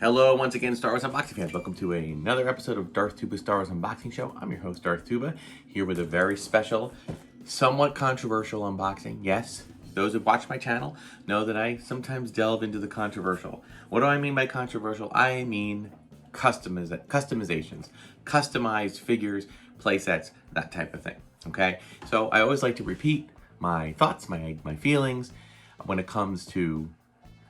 Hello, once again, Star Wars Unboxing fans. Welcome to another episode of Darth Tuba's Star Wars Unboxing Show. I'm your host, Darth Tuba, here with a very special, somewhat controversial unboxing. Yes, those who watch my channel know that I sometimes delve into the controversial. What do I mean by controversial? I mean customizations, customized figures, playsets, that type of thing. Okay, so I always like to repeat my thoughts, my feelings when it comes to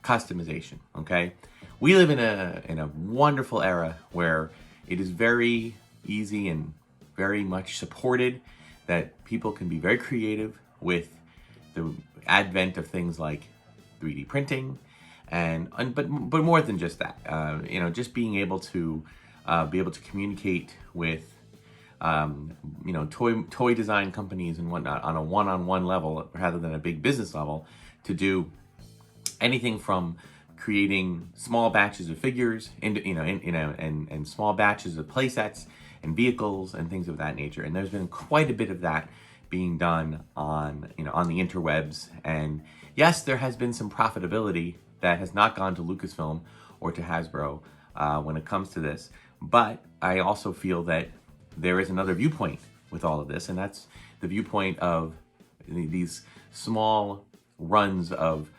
customization. Okay. We live in a wonderful era where it is very easy and very much supported that people can be very creative with the advent of things like 3D printing but more than just that. Just being able to communicate with toy design companies and whatnot on a one-on-one level rather than a big business level to do anything from creating small batches of figures and small batches of playsets and vehicles and things of that nature. And there's been quite a bit of that being done on the interwebs. And yes, there has been some profitability that has not gone to Lucasfilm or to Hasbro when it comes to this. But I also feel that there is another viewpoint with all of this, and that's the viewpoint of these small runs of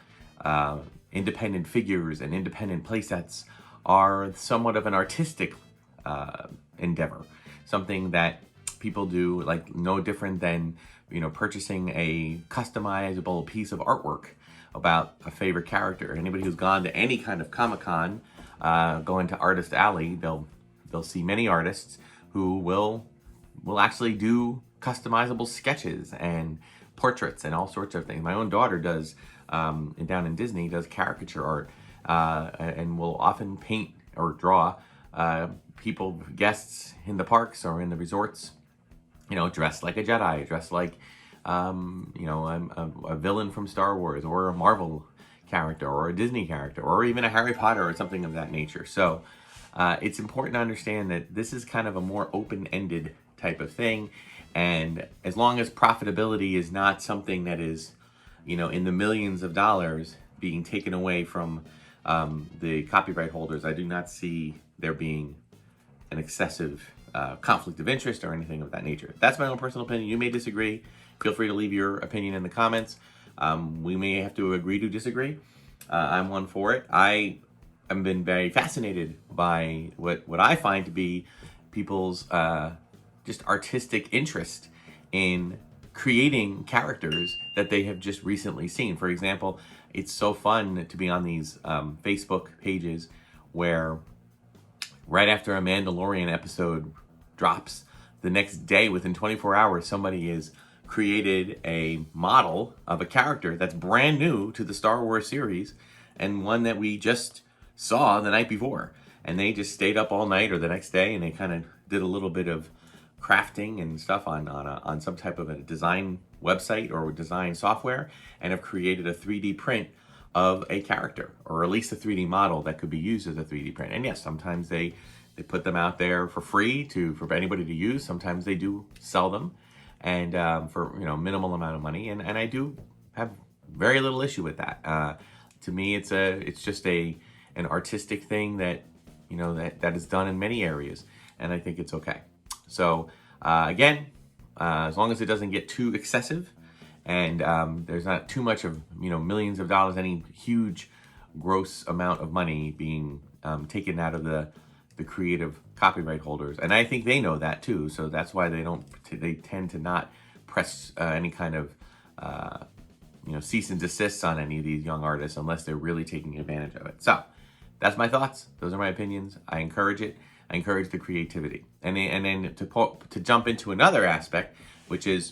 independent figures and independent playsets are somewhat of an artistic endeavor, something that people do like no different than purchasing a customizable piece of artwork about a favorite character. Anybody who's gone to any kind of Comic-Con, going to Artist Alley, they'll see many artists who will actually do customizable sketches and portraits and all sorts of things. My own daughter does down in Disney, does caricature art and will often paint or draw guests in the parks or in the resorts, dressed like a Jedi, dressed like a villain from Star Wars or a Marvel character or a Disney character or even a Harry Potter or something of that nature. So it's important to understand that this is kind of a more open-ended type of thing, and as long as profitability is not something that is in the millions of dollars being taken away from the copyright holders, I do not see there being an excessive conflict of interest or anything of that nature. That's my own personal opinion. You may disagree. Feel free to leave your opinion in the comments. We may have to agree to disagree. I'm one for it. I have been very fascinated by what I find to be people's just artistic interest in creating characters that they have just recently seen. For example, it's so fun to be on these Facebook pages where right after a Mandalorian episode drops, the next day, within 24 hours, somebody has created a model of a character that's brand new to the Star Wars series and one that we just saw the night before. And they just stayed up all night or the next day and they kind of did a little bit of crafting and stuff on some type of a design website or design software and have created a 3D print of a character, or at least a 3D model that could be used as a 3D print. And yes, sometimes they put them out there for free for anybody to use. Sometimes they do sell them and for minimal amount of money. And I do have very little issue with that. To me, it's just an artistic thing that that is done in many areas, and I think it's okay. So again, as long as it doesn't get too excessive and there's not too much of millions of dollars, any huge gross amount of money being taken out of the creative copyright holders, and I think they know that too. So that's why they tend to not press any kind of cease and desist on any of these young artists unless they're really taking advantage of it. So that's my thoughts. Those are my opinions. I encourage it. I encourage the creativity. And then to jump into another aspect, which is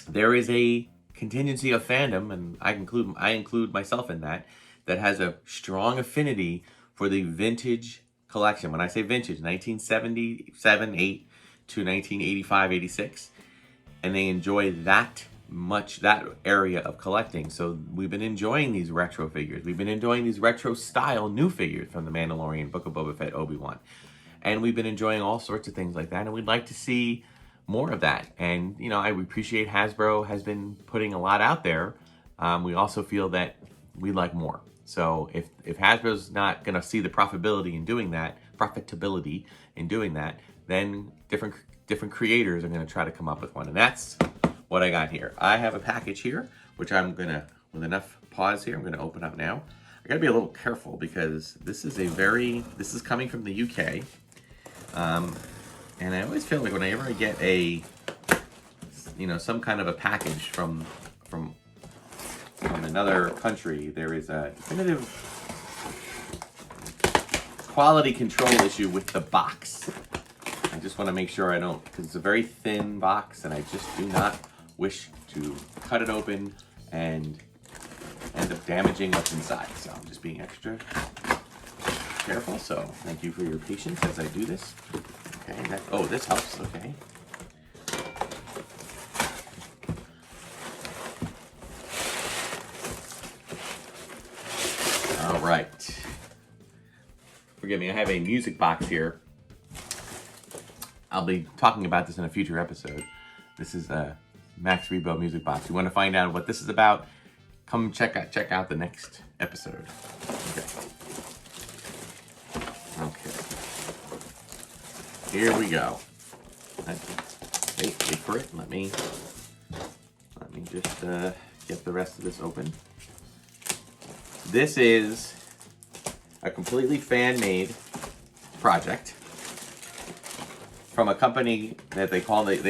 there is a contingency of fandom, and I include myself in that has a strong affinity for the vintage collection. When I say vintage, 1977, 8 to 1985, 86, and they enjoy that area of collecting. So we've been enjoying these retro figures. We've been enjoying these retro style new figures from The Mandalorian, Book of Boba Fett, Obi-Wan. And we've been enjoying all sorts of things like that, and we'd like to see more of that. And, I appreciate Hasbro has been putting a lot out there. We also feel that we'd like more. So if Hasbro's not going to see the profitability in doing that, then different creators are going to try to come up with one. And that's what I got here. I have a package here, which I'm going to, with enough pause here, I'm going to open up now. I got to be a little careful because this is coming from the UK. And I always feel like whenever I get some kind of a package from another country, there is a definitive quality control issue with the box. I just want to make sure I don't, because it's a very thin box, and I just do not wish to cut it open and end up damaging what's inside. So I'm just being extra careful. So thank you for your patience as I do this. Okay. This helps. Okay. All right. Forgive me, I have a music box here. I'll be talking about this in a future episode. This is a Max Rebo music box. You want to find out what this is about? Come check out the next episode. Okay. Here we go. Wait for it. Let me just get the rest of this open. This is a completely fan-made project from a company that they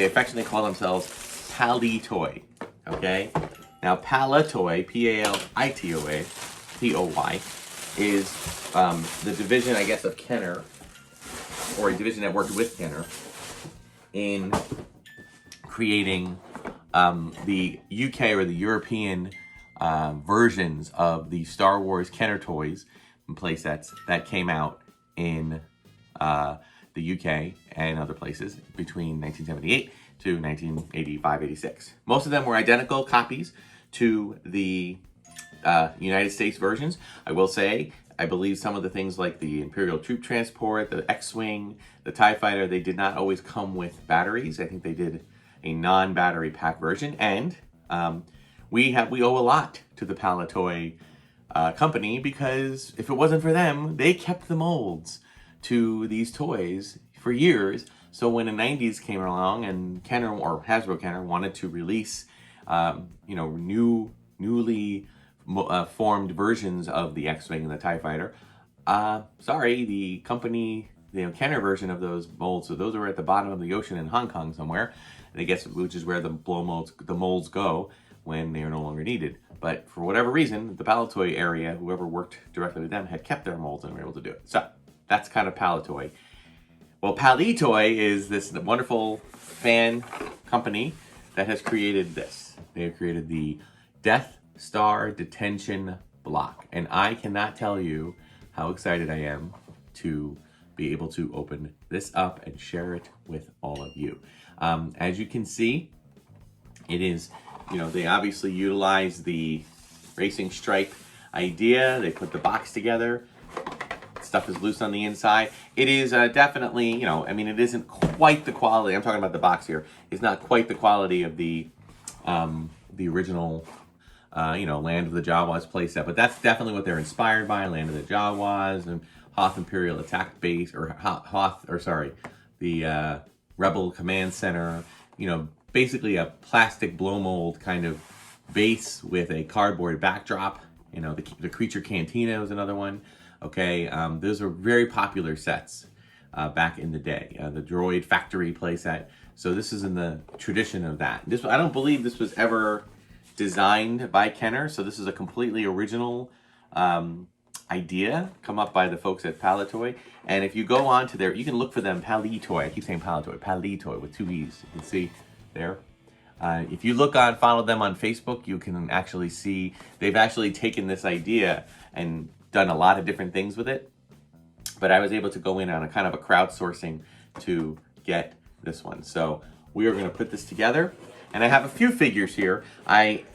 affectionately call themselves Paleetoy. Okay? Now Paleetoy, P-A-L-I-T-O-Y, is the division, I guess, of Kenner, or a division that worked with Kenner in creating the UK or the European versions of the Star Wars Kenner toys and playsets that came out in the UK and other places between 1978 to 1985-86. Most of them were identical copies to the United States versions. I will say, I believe some of the things like the Imperial Troop Transport, the X-Wing, the TIE Fighter, they did not always come with batteries. I think they did a non-battery pack version, and we owe a lot to the Paleetoy company, because if it wasn't for them, they kept the molds to these toys for years. So when the 90s came along and Kenner, or Hasbro Kenner, wanted to release newly formed versions of the X-Wing and the TIE Fighter, sorry, the company, the Kenner version of those molds, so those are at the bottom of the ocean in Hong Kong somewhere, and I guess which is where the molds go when they are no longer needed. But for whatever reason, the Paleetoy area, whoever worked directly with them, had kept their molds and were able to do it. So that's kind of Paleetoy. Well, Paleetoy is this wonderful fan company that has created this. They have created the Death Star Detention block, and I cannot tell you how excited I am to be able to open this up and share it with all of you. As you can see, it is, they obviously utilize the racing stripe idea. They put the box together. Stuff is loose on the inside. It is definitely, it isn't quite the quality. I'm talking about the box here. It's not quite the quality of the original, Land of the Jawas playset, but that's definitely what they're inspired by. Land of the Jawas and Hoth Imperial Attack Base, or the Rebel Command Center. Basically a plastic blow mold kind of base with a cardboard backdrop. The Creature Cantina was another one. Okay, those are very popular sets back in the day. The Droid Factory playset. So this is in the tradition of that. I don't believe this was ever designed by Kenner. So this is a completely original idea come up by the folks at Paleetoy. And if you go on to you can look for them, Paleetoy. I keep saying Paleetoy. Paleetoy with 2 E's. You can see there. If you follow them on Facebook, you can actually see they've actually taken this idea and done a lot of different things with it. But I was able to go in on a kind of a crowdsourcing to get this one. So we are going to put this together. And I have a few figures here.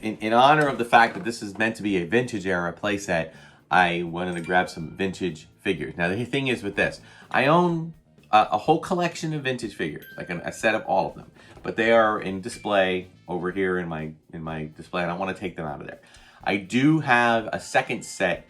In honor of the fact that this is meant to be a vintage era playset, I wanted to grab some vintage figures. Now the thing is with this, I own a whole collection of vintage figures, like a set of all of them. But they are in display over here in my display, and I want to take them out of there. I do have a second set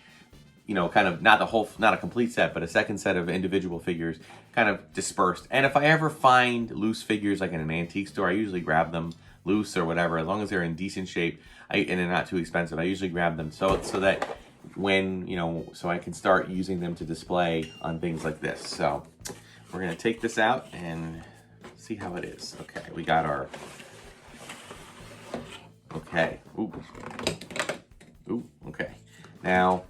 you know, kind of not a complete set, but a second set of individual figures kind of dispersed. And if I ever find loose figures like in an antique store, I usually grab them loose or whatever, as long as they're in decent shape and they're not too expensive. I usually grab them so that when, you know, so I can start using them to display on things like this. So we're gonna take this out and see how it is. Okay, we got our, okay, ooh, okay. Now,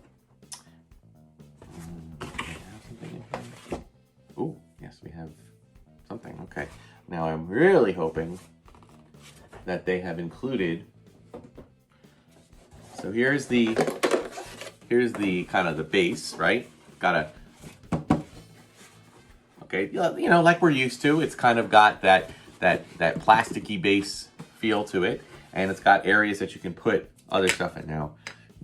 do we have something in here? Ooh, yes, we have something, okay. Now I'm really hoping that they have included, so here's the kind of the base, right? Got a, okay, you know, like we're used to, it's kind of got that plasticky base feel to it, and it's got areas that you can put other stuff in. Now,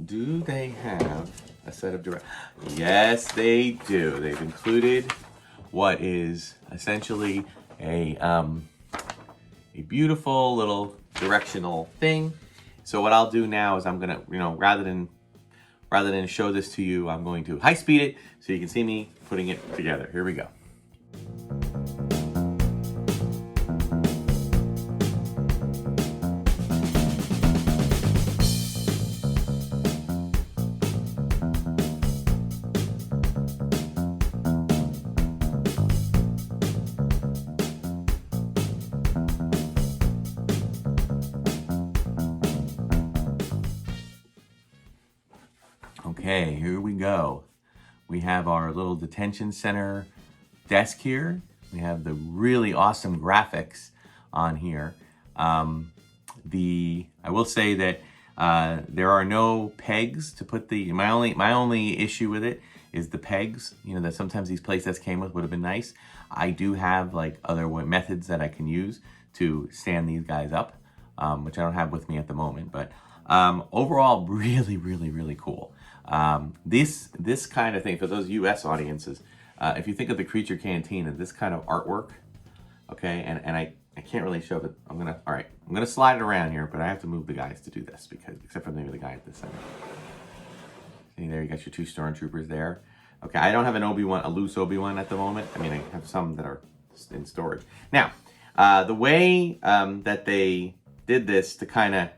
do they have a set of direct? Yes, they do. They've included what is essentially a beautiful little directional thing. So what I'll do now is I'm gonna, you know, rather than show this to you, I'm going to high speed it so you can see me putting it together. Here we go. Okay, here we go. We have our little detention center desk here. We have the really awesome graphics on here. I will say that there are no pegs to put the, my only issue with it is the pegs, you know, that sometimes these playsets came with would have been nice. I do have like other methods that I can use to stand these guys up, which I don't have with me at the moment, but overall really cool. This kind of thing, for those US audiences, if you think of the Creature Cantina, this kind of artwork, okay, and I can't really show it. I'm gonna slide it around here, but I have to move the guys to do this, because except for maybe the guy at the center. See, there you got your two stormtroopers there. Okay, I don't have an Obi-Wan, a loose Obi-Wan at the moment. I mean, I have some that are in storage. Now, the way that they did this to kind of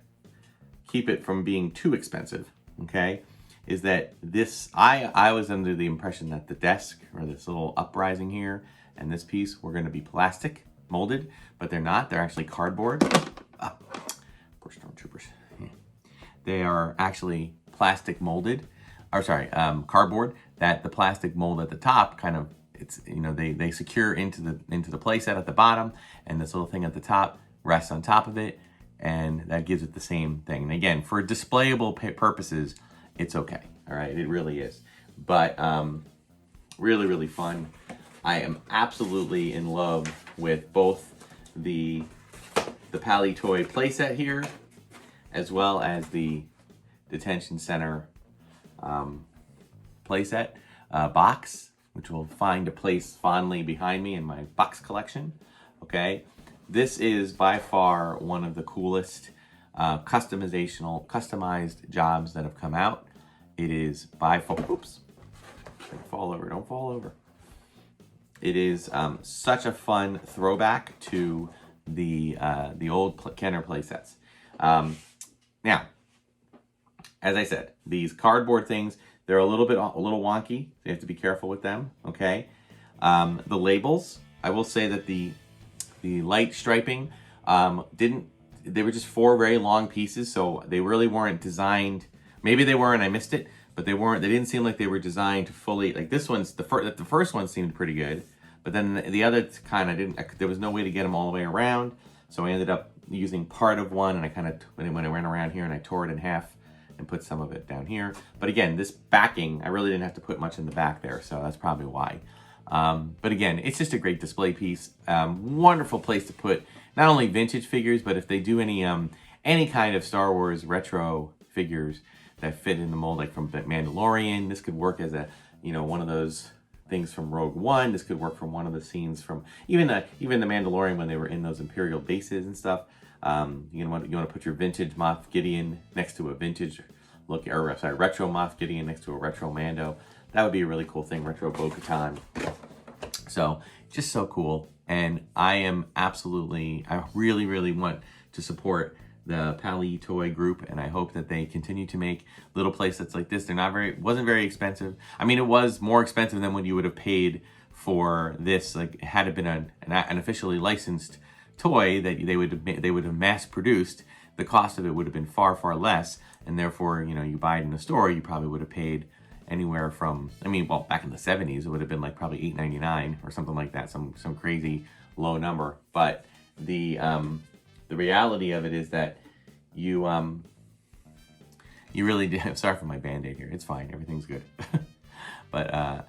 keep it from being too expensive, okay, is that this, I was under the impression that the desk, or this little uprising here, and this piece were gonna be plastic molded, but they're not. They're actually cardboard. Oh, poor stormtroopers. Yeah. They are actually plastic molded, or sorry, cardboard, that the plastic mold at the top kind of, it's, you know, they secure into the playset at the bottom, and this little thing at the top rests on top of it, and that gives it the same thing. And again, for displayable purposes, it's okay, all right, it really is. But really fun. I am absolutely in love with both the Paleetoy playset here, as well as the Detention Center playset box, which will find a place fondly behind me in my box collection, okay? This is by far one of the coolest customized jobs that have come out. It is by far, oops, don't fall over. It is such a fun throwback to the old Kenner playsets. Now, as I said, these cardboard things, they're a little wonky, so you have to be careful with them, okay? The labels, I will say that the light striping they were just 4 very long pieces, so they really weren't designed. Maybe they were and I missed it, but they didn't seem like they were designed to fully, like this one's, the first one seemed pretty good, but then the other kind of didn't, there was no way to get them all the way around, so I ended up using part of one, and I kind of, when I went around here and I tore it in half and put some of it down here. But again, this backing, I really didn't have to put much in the back there, so that's probably why. But again, it's just a great display piece. Wonderful place to put not only vintage figures, but if they do any kind of Star Wars retro figures that fit in the mold, like from Mandalorian, this could work as a, you know, one of those things from Rogue One. This could work from one of the scenes from even the Mandalorian when they were in those Imperial bases and stuff. You want to put your vintage Moff Gideon next to a vintage look, or sorry, retro Moff Gideon next to a retro Mando. That would be a really cool thing, retro Bo-Katan. So just so cool. And I really, really want to support the Paleetoy group, and I hope that they continue to make little playsets like this. Wasn't very expensive. I mean, it was more expensive than what you would have paid for this. Like, had it been an officially licensed toy that they would have mass produced, the cost of it would have been far, far less, and therefore, you know, you buy it in the store, you probably would have paid anywhere from, I mean, well, back in the 70s, it would have been like probably $8.99 or something like that, some crazy low number. But the reality of it is that you really do. Sorry for my Band-Aid here. It's fine. Everything's good. But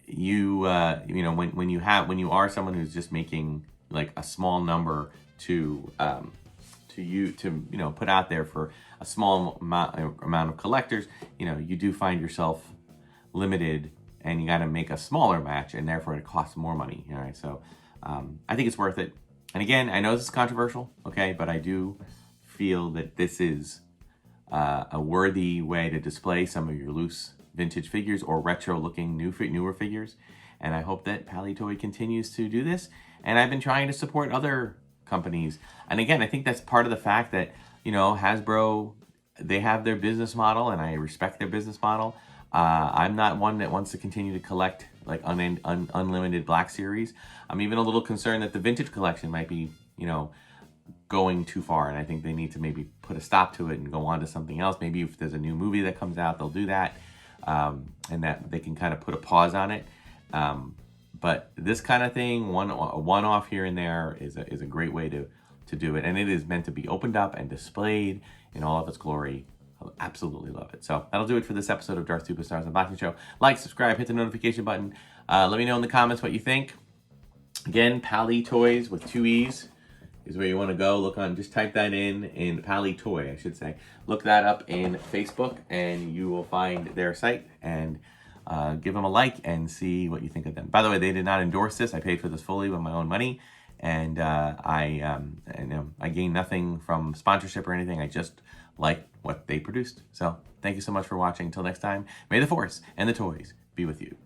you know, when you are someone who's just making like a small number to put out there for a small amount of collectors, you know, you do find yourself limited, and you got to make a smaller batch, and therefore it costs more money. All right, so I think it's worth it. And again, I know this is controversial, okay, but I do feel that this is a worthy way to display some of your loose vintage figures or retro-looking newer figures. And I hope that Paleetoy continues to do this. And I've been trying to support other companies. And again, I think that's part of the fact that, you know, Hasbro, they have their business model, and I respect their business model. I'm not one that wants to continue to collect like unlimited Black Series. I'm even a little concerned that the vintage collection might be, you know, going too far, and I think they need to maybe put a stop to it and go on to something else. Maybe if there's a new movie that comes out, they'll do that, and that they can kind of put a pause on it. But this kind of thing, one-off here and there, is a great way to do it, and it is meant to be opened up and displayed in all of its glory. I absolutely love it. So that'll do it for this episode of Darth Tuba Stars Unboxing Show. Like, subscribe, hit the notification button. Let me know in the comments what you think. Again, Paleetoys with 2 E's is where you want to go. Just type that in Paleetoy, I should say. Look that up in Facebook, and you will find their site, and give them a like and see what you think of them. By the way, they did not endorse this. I paid for this fully with my own money, and I gained nothing from sponsorship or anything. I just like what they produced. So thank you so much for watching. Until next time, may the Force and the toys be with you.